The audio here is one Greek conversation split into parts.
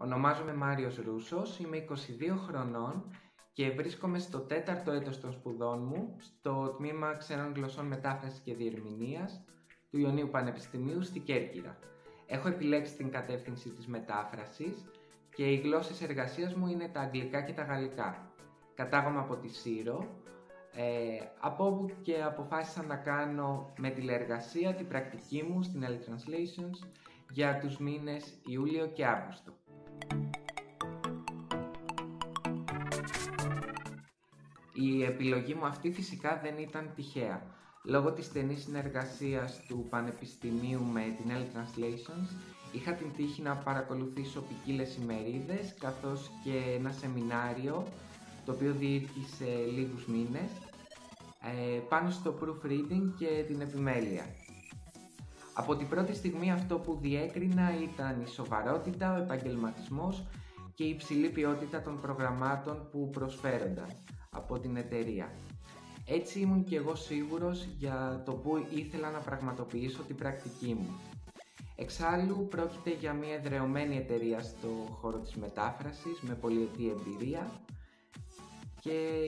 Ονομάζομαι Μάριος Ρούσος, είμαι 22 χρονών και βρίσκομαι στο 4ο έτος των σπουδών μου στο τμήμα Ξένων Γλωσσών Μετάφρασης και Διερμηνίας του Ιωνίου Πανεπιστημίου στη Κέρκυρα. Έχω επιλέξει την κατεύθυνση της μετάφρασης και οι γλώσσες εργασίας μου είναι τα αγγλικά και τα γαλλικά. Κατάγομαι από τη Σύρο, από όπου και αποφάσισα να κάνω με τηλεεργασία την πρακτική μου στην L Translations για τους μήνες Ιούλιο και Αύγουστο. Η επιλογή μου αυτή φυσικά δεν ήταν τυχαία. Λόγω της στενής συνεργασίας του Πανεπιστημίου με την L Translations, είχα την τύχη να παρακολουθήσω ποικίλες ημερίδες, καθώς και ένα σεμινάριο, το οποίο διήρκησε λίγους μήνες, πάνω στο proofreading και την επιμέλεια. Από την πρώτη στιγμή αυτό που διέκρινα ήταν η σοβαρότητα, ο επαγγελματισμός και η υψηλή ποιότητα των προγραμμάτων που προσφέρονταν από την εταιρεία. Έτσι ήμουν και εγώ σίγουρος για το που ήθελα να πραγματοποιήσω την πρακτική μου. Εξάλλου πρόκειται για μια εδραιωμένη εταιρεία στο χώρο της μετάφρασης με πολυετή εμπειρία και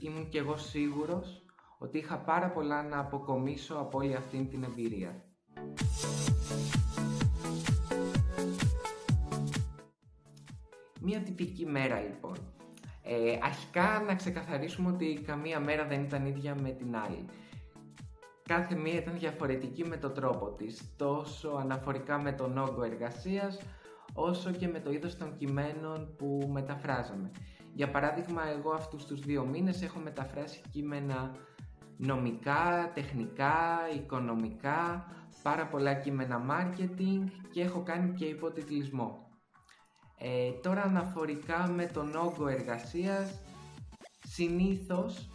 ήμουν και εγώ σίγουρος ότι είχα πάρα πολλά να αποκομίσω από όλη αυτή την εμπειρία. Μια τυπική μέρα λοιπόν. Αρχικά να ξεκαθαρίσουμε ότι καμία μέρα δεν ήταν ίδια με την άλλη. Κάθε μία ήταν διαφορετική με τον τρόπο της, τόσο αναφορικά με τον όγκο εργασίας, όσο και με το είδος των κειμένων που μεταφράζαμε. Για παράδειγμα, εγώ αυτούς τους 2 μήνες έχω μεταφράσει κείμενα νομικά, τεχνικά, οικονομικά, πάρα πολλά κείμενα marketing και έχω κάνει και υποτιτλισμό. Τώρα αναφορικά με τον όγκο εργασίας, συνήθως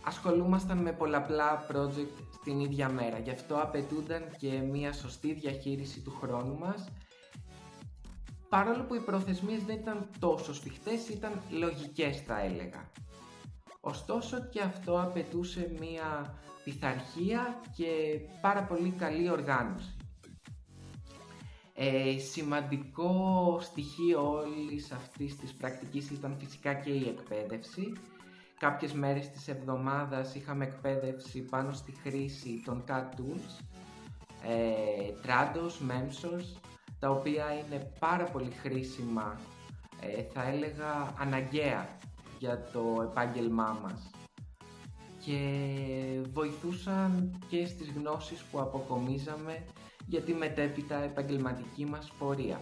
ασχολούμασταν με πολλαπλά project στην ίδια μέρα. Γι' αυτό απαιτούνταν και μια σωστή διαχείριση του χρόνου μας. Παρόλο που οι προθεσμίες δεν ήταν τόσο σφιχτές, ήταν λογικές θα έλεγα. Ωστόσο και αυτό απαιτούσε μια πειθαρχία και πάρα πολύ καλή οργάνωση. Σημαντικό στοιχείο όλης αυτής της πρακτικής ήταν φυσικά και η εκπαίδευση. Κάποιες μέρες της εβδομάδας είχαμε εκπαίδευση πάνω στη χρήση των CAD tools, Trados, Memsos, τα οποία είναι πάρα πολύ χρήσιμα, θα έλεγα αναγκαία για το επάγγελμά μας και βοηθούσαν και στις γνώσεις που αποκομίζαμε για τη μετέπειτα επαγγελματική μας πορεία.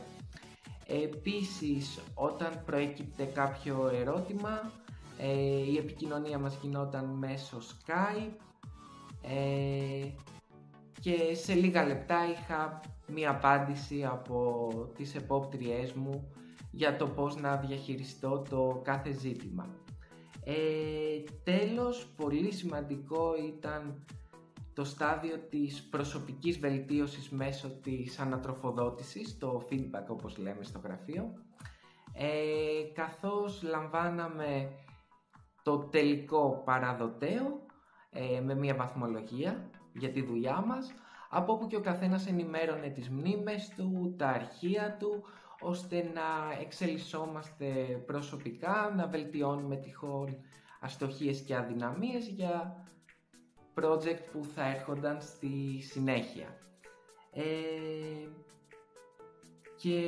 Επίσης, όταν προέκυπτε κάποιο ερώτημα, η επικοινωνία μας γινόταν μέσω Skype και σε λίγα λεπτά είχα μία απάντηση από τις επόπτριές μου για το πώς να διαχειριστώ το κάθε ζήτημα. Τέλος, πολύ σημαντικό ήταν το στάδιο της προσωπικής βελτίωσης μέσω της ανατροφοδότησης, το feedback όπως λέμε στο γραφείο, καθώς λαμβάναμε το τελικό παραδοτέο με μια βαθμολογία για τη δουλειά μας, από όπου και ο καθένας ενημέρωνε τις μνήμες του, τα αρχεία του, ώστε να εξελισσόμαστε προσωπικά, να βελτιώνουμε τυχόν αστοχίες και αδυναμίες για project που θα έρχονταν στη συνέχεια. Και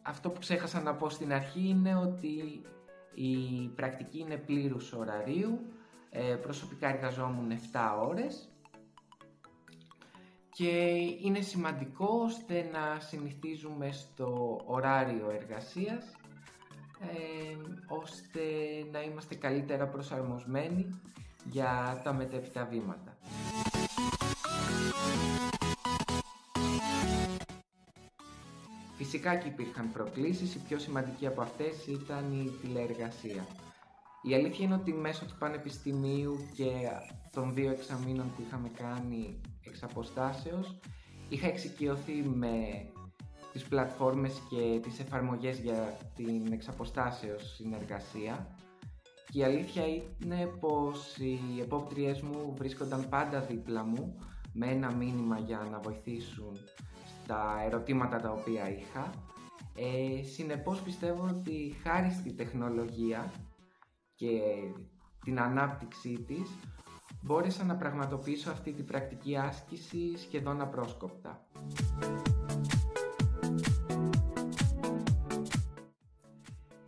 αυτό που ξέχασα να πω στην αρχή είναι ότι η πρακτική είναι πλήρους ωραρίου, προσωπικά εργαζόμουν 7 ώρες και είναι σημαντικό ώστε να συνηθίζουμε στο ωράριο εργασίας, ώστε να είμαστε καλύτερα προσαρμοσμένοι για τα μετέπειτα βήματα. Φυσικά και υπήρχαν προκλήσεις, η πιο σημαντική από αυτές ήταν η τηλεεργασία. Η αλήθεια είναι ότι μέσω του Πανεπιστημίου και των 2 εξαμήνων που είχαμε κάνει εξ αποστάσεως, είχα εξοικειωθεί με τις πλατφόρμες και τις εφαρμογές για την εξ αποστάσεως συνεργασία και η αλήθεια είναι πως οι επόπτριές μου βρίσκονταν πάντα δίπλα μου με ένα μήνυμα για να βοηθήσουν τα ερωτήματα τα οποία είχα. Συνεπώς πιστεύω ότι χάρη στη τεχνολογία και την ανάπτυξή της μπόρεσα να πραγματοποιήσω αυτή την πρακτική άσκηση σχεδόν απρόσκοπτα.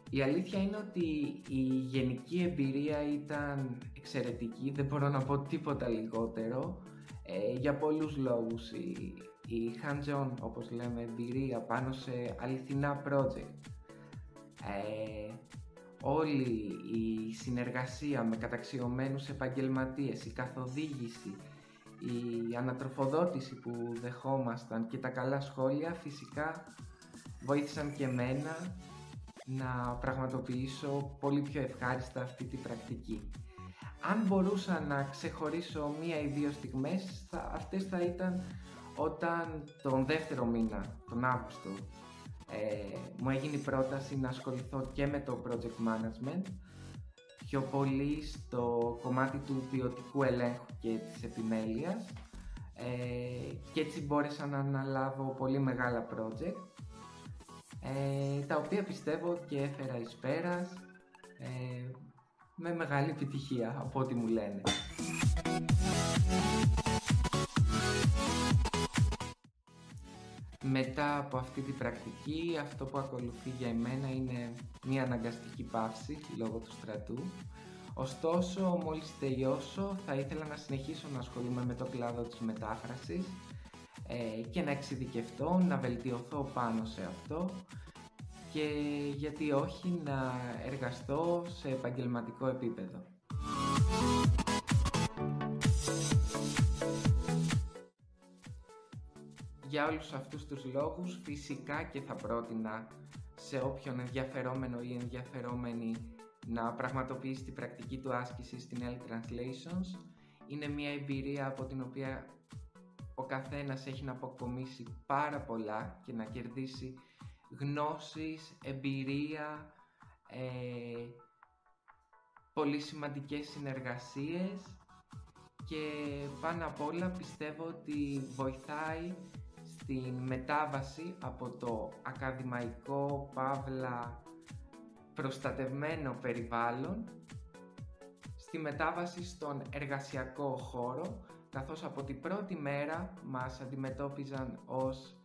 Η αλήθεια είναι ότι η γενική εμπειρία ήταν εξαιρετική, δεν μπορώ να πω τίποτα λιγότερο, για πολλούς λόγους. Η hands-on, όπως λέμε, εμπειρία πάνω σε αληθινά project, όλη η συνεργασία με καταξιωμένους επαγγελματίες, η καθοδήγηση, η ανατροφοδότηση που δεχόμασταν και τα καλά σχόλια φυσικά βοήθησαν και εμένα να πραγματοποιήσω πολύ πιο ευχάριστα αυτή την πρακτική. Αν μπορούσα να ξεχωρίσω μία ή δύο στιγμές, αυτές θα ήταν όταν τον δεύτερο μήνα, τον Αύγουστο, μου έγινε η πρόταση να ασχοληθώ και με το project management, πιο πολύ στο κομμάτι του ποιοτικού ελέγχου και της επιμέλειας, και έτσι μπόρεσα να αναλάβω πολύ μεγάλα project, τα οποία πιστεύω και έφερα εις πέρας με μεγάλη επιτυχία από ό,τι μου λένε. Μετά από αυτή την πρακτική, αυτό που ακολουθεί για εμένα είναι μια αναγκαστική παύση λόγω του στρατού. Ωστόσο, μόλις τελειώσω, θα ήθελα να συνεχίσω να ασχολούμαι με το κλάδο της μετάφρασης και να εξειδικευτώ, να βελτιωθώ πάνω σε αυτό και γιατί όχι να εργαστώ σε επαγγελματικό επίπεδο. Για όλους αυτούς τους λόγους φυσικά και θα πρότεινα σε όποιον ενδιαφερόμενο ή ενδιαφερόμενη να πραγματοποιήσει την πρακτική του άσκηση στην L Translations. Είναι μια εμπειρία από την οποία ο καθένας έχει να αποκομίσει πάρα πολλά και να κερδίσει γνώσεις, εμπειρία, πολύ σημαντικές συνεργασίες και πάνω απ' όλα πιστεύω ότι βοηθάει στην μετάβαση από το ακαδημαϊκό παύλα προστατευμένο περιβάλλον στη μετάβαση στον εργασιακό χώρο, καθώς από την πρώτη μέρα μας αντιμετώπιζαν ως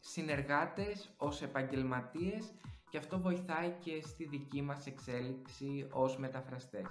συνεργάτες, ως επαγγελματίες και αυτό βοηθάει και στη δική μας εξέλιξη ως μεταφραστές.